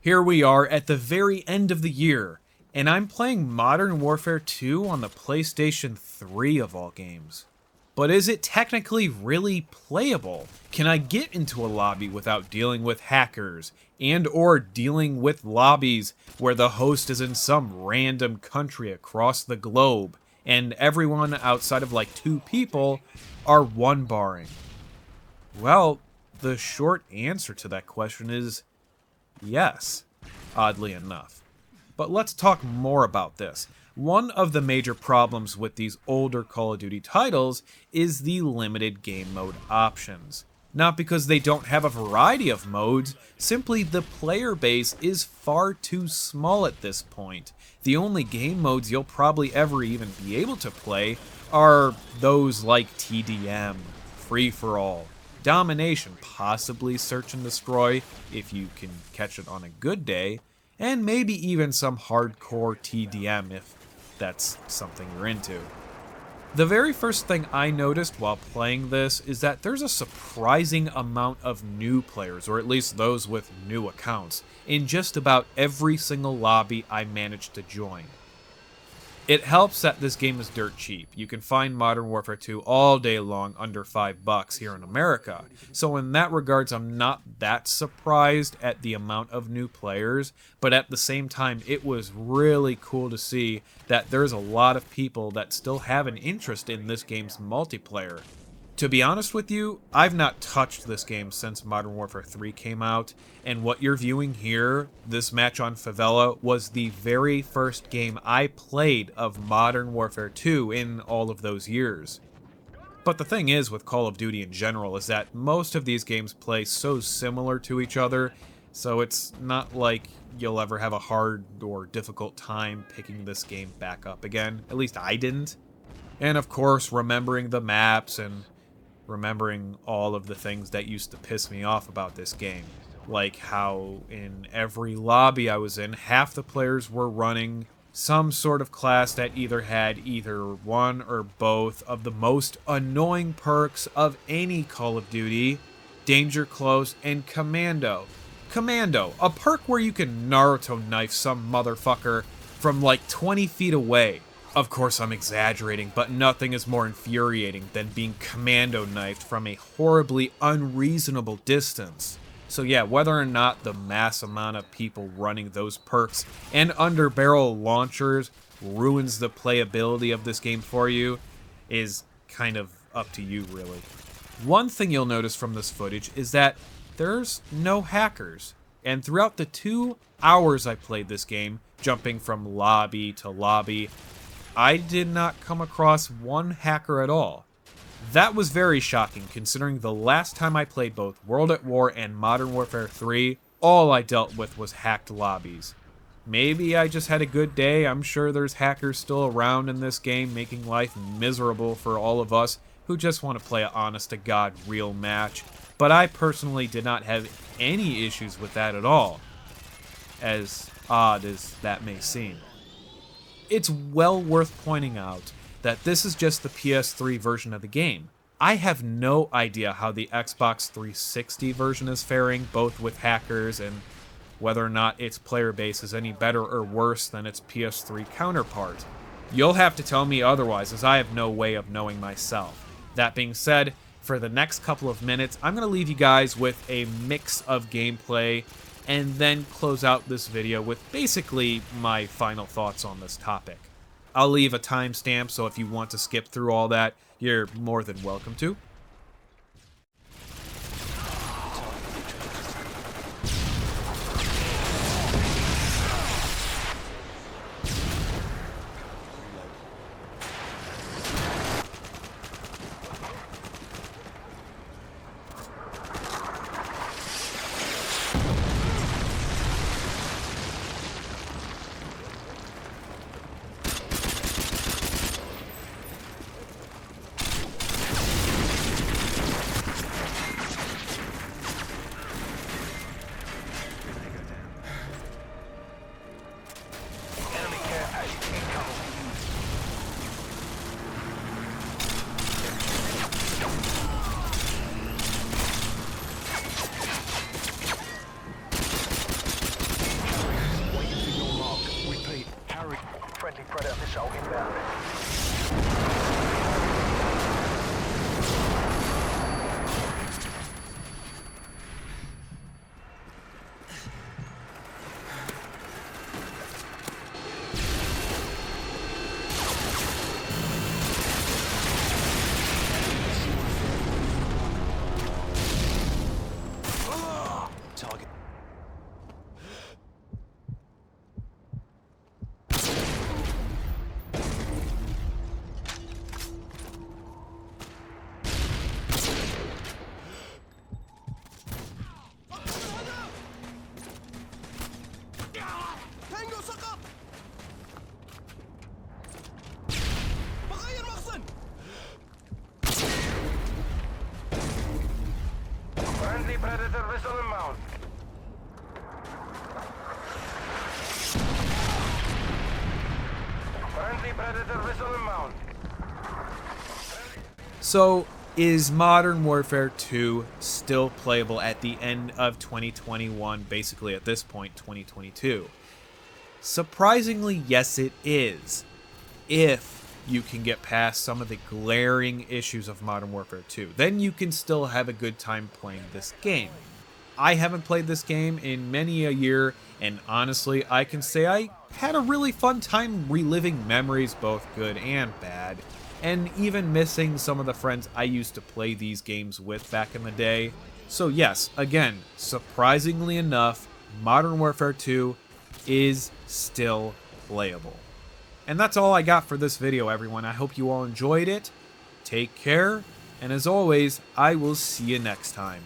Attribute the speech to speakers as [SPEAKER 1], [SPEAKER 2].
[SPEAKER 1] Here we are at the very end of the year, and I'm playing Modern Warfare 2 on the PlayStation 3 of all games. But is it technically really playable? Can I get into a lobby without dealing with hackers and or dealing with lobbies where the host is in some random country across the globe and everyone outside of like 2 people are one-barring? Well, the short answer to that question is yes, oddly enough. But let's talk more about this. One of the major problems with these older Call of Duty titles is the limited game mode options. Not because they don't have a variety of modes, simply the player base is far too small at this point. The only game modes you'll probably ever even be able to play are those like TDM, Free-for-All, Domination, possibly Search and Destroy if you can catch it on a good day, and maybe even some hardcore TDM if that's something you're into. The very first thing I noticed while playing this is that there's a surprising amount of new players, or at least those with new accounts, in just about every single lobby I managed to join. It helps that this game is dirt cheap. You can find Modern Warfare 2 all day long under $5 here in America. So in that regards, I'm not that surprised at the amount of new players, but at the same time, it was really cool to see that there's a lot of people that still have an interest in this game's multiplayer. To be honest with you, I've not touched this game since Modern Warfare 3 came out, and what you're viewing here, this match on Favela, was the very first game I played of Modern Warfare 2 in all of those years. But the thing is with Call of Duty in general is that most of these games play so similar to each other, so it's not like you'll ever have a hard or difficult time picking this game back up again. At least I didn't. And of course, remembering the maps and remembering all of the things that used to piss me off about this game. Like how in every lobby I was in, half the players were running some sort of class that either had either one or both of the most annoying perks of any Call of Duty: Danger Close and Commando. Commando, a perk where you can Naruto knife some motherfucker from like 20 feet away. Of course I'm exaggerating, but nothing is more infuriating than being commando knifed from a horribly unreasonable distance. So yeah, whether or not the mass amount of people running those perks and underbarrel launchers ruins the playability of this game for you is kind of up to you, really. One thing you'll notice from this footage is that there's no hackers. And throughout the 2 hours I played this game, jumping from lobby to lobby, I did not come across one hacker at all. That was very shocking, considering the last time I played both World at War and Modern Warfare 3, all I dealt with was hacked lobbies. Maybe I just had a good day. I'm sure there's hackers still around in this game, making life miserable for all of us who just want to play an honest-to-God real match. But I personally did not have any issues with that at all, as odd as that may seem. It's well worth pointing out that this is just the PS3 version of the game. I have no idea how the Xbox 360 version is faring, both with hackers and whether or not its player base is any better or worse than its PS3 counterpart. You'll have to tell me otherwise, as I have no way of knowing myself. That being said, for the next couple of minutes, I'm going to leave you guys with a mix of gameplay and then close out this video with basically my final thoughts on this topic. I'll leave a timestamp, so if you want to skip through all that, you're more than welcome to.
[SPEAKER 2] Schau inbound. Target. Tango sakop! Bakayan Maxon! Friendly Predator vessel inbound. Friendly Predator vessel inbound.
[SPEAKER 1] So, is Modern Warfare 2 still playable at the end of 2021, basically at this point, 2022? Surprisingly, yes it is. If you can get past some of the glaring issues of Modern Warfare 2, then you can still have a good time playing this game. I haven't played this game in many a year, and honestly, I can say I had a really fun time reliving memories, both good and bad, and even missing some of the friends I used to play these games with back in the day. So yes, again, surprisingly enough, Modern Warfare 2 is still playable. And that's all I got for this video, everyone. I hope you all enjoyed it. Take care, and as always, I will see you next time.